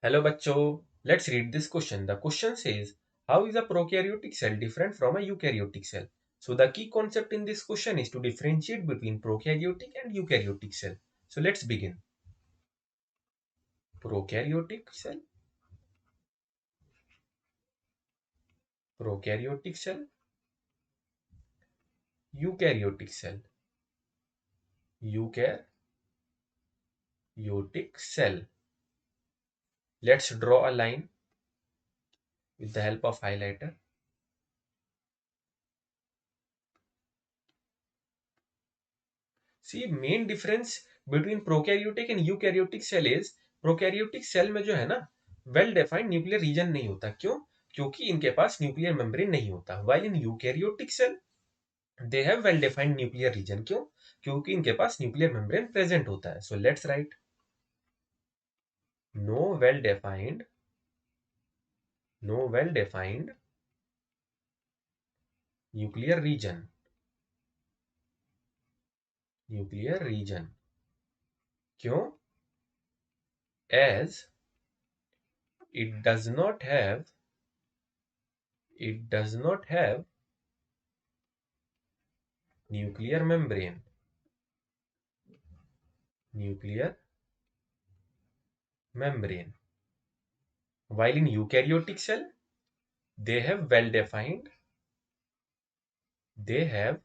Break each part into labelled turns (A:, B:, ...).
A: Hello bachcho, let's read this question. The question says, how is a prokaryotic cell different from a eukaryotic cell? So the key concept in this question is to differentiate between prokaryotic and eukaryotic cell. So let's begin. Prokaryotic cell, prokaryotic cell, eukaryotic cell, eukaryotic cell. Let's draw a line with the help of highlighter. See, main difference between prokaryotic and eukaryotic cell is prokaryotic cell में जो है ना well defined nuclear reason नहीं होता। क्यों? क्योंकि इनके पास न्यूक्लियर मेम्ब्रेन नहीं होता। While in eukaryotic cell they have well defined nuclear region. क्यों? क्योंकि इनके पास न्यूक्लियर मेम्ब्रेन प्रेजेंट होता है। So let's write no well defined no well defined nuclear region nuclear region. क्यों? As it does not have it does not have nuclear membrane nuclear membrane. While in eukaryotic cell they have they have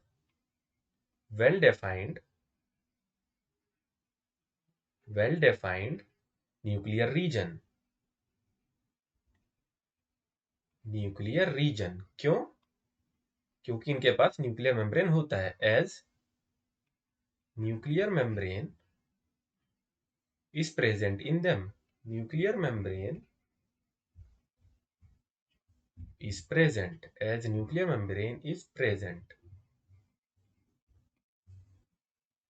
A: well defined nuclear region. क्यों? क्योंकि इनके पास nuclear membrane होता है। As nuclear membrane is present in them. Nuclear membrane is present as nuclear membrane is present.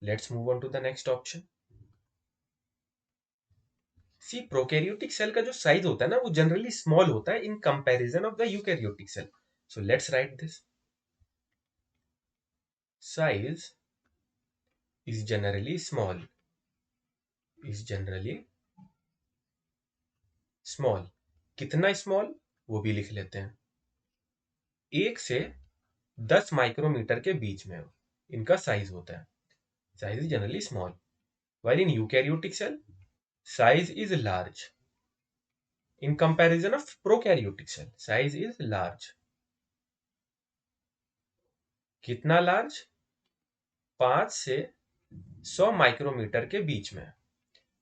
A: Let's move on to the next option. C prokaryotic cell का जो size होता है ना वो जनरली स्मॉल होता है in comparison of the eukaryotic cell. So let's write this. Size is generally small. कितना small वो भी लिख लेते हैं. 1 से 10 माइक्रोमीटर के बीच में इनका साइज होता है. Size is generally small. While in eukaryotic cell size is large. In comparison of prokaryotic cell, size is large. कितना लार्ज? 5 से 100 माइक्रोमीटर के बीच में.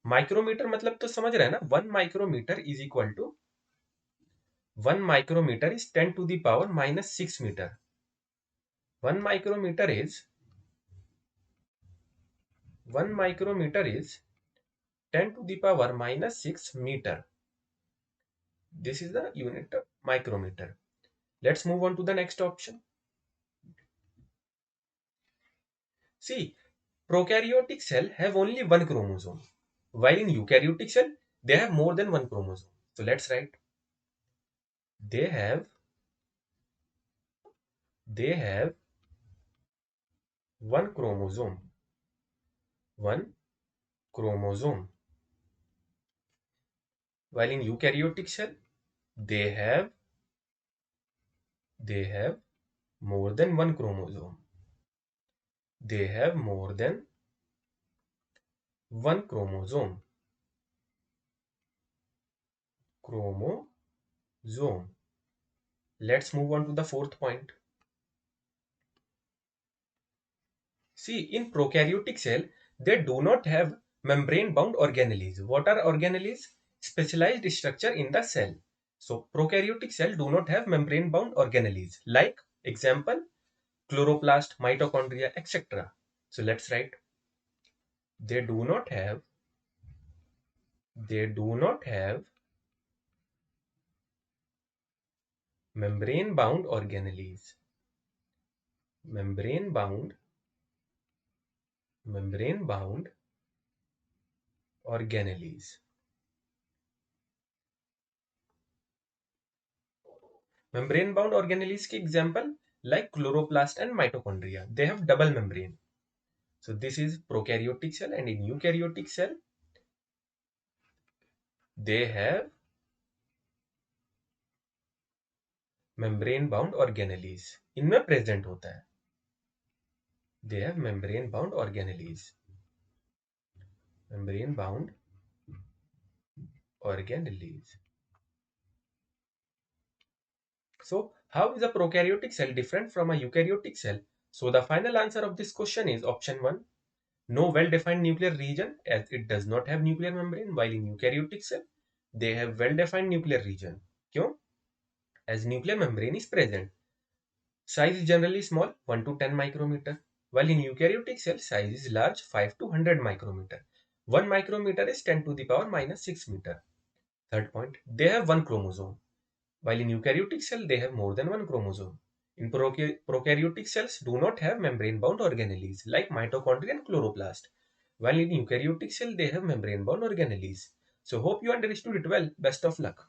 A: माइक्रोमीटर मतलब तो समझ रहे हैं ना. 1 micrometre is 10⁻⁻⁻6 metre. 1 micrometre is 10⁻⁻6 metre. This is the unit of micrometer. Let's move on to the next option. See, prokaryotic cell have only one chromosome, while in eukaryotic cell they have more than one chromosome. So let's write they have one chromosome, while in eukaryotic cell they have more than one chromosome. They have more than one chromosome. Let's move on to the fourth point. See, in prokaryotic cell, they do not have membrane-bound organelles. What are organelles? Specialized structure in the cell. So, prokaryotic cell do not have membrane-bound organelles. Like, example, chloroplast, mitochondria, etc. So, let's write. They do not have membrane-bound organelles. Membrane-bound organelles. Membrane-bound organelles के example like chloroplast and mitochondria. They have double membrane. So this is prokaryotic cell, and in eukaryotic cell they have membrane bound organelles. इनमें present होता है. They have membrane bound organelles. Membrane bound organelles. So, how is a prokaryotic cell different from a eukaryotic cell? So, the final answer of this question is option 1. No well-defined nuclear region, as it does not have nuclear membrane, while in eukaryotic cell, they have well-defined nuclear region. क्यों? As nuclear membrane is present. Size is generally small, 1 to 10 micrometer, while in eukaryotic cell, size is large, 5 to 100 micrometer. 1 micrometer is 10 to the power minus 6 meter. Third point, they have one chromosome. While in eukaryotic cell, they have more than one chromosome. In prokaryotic cells do not have membrane-bound organelles like mitochondria and chloroplast. While in eukaryotic cell, they have membrane-bound organelles. So hope you understood it well. Best of luck.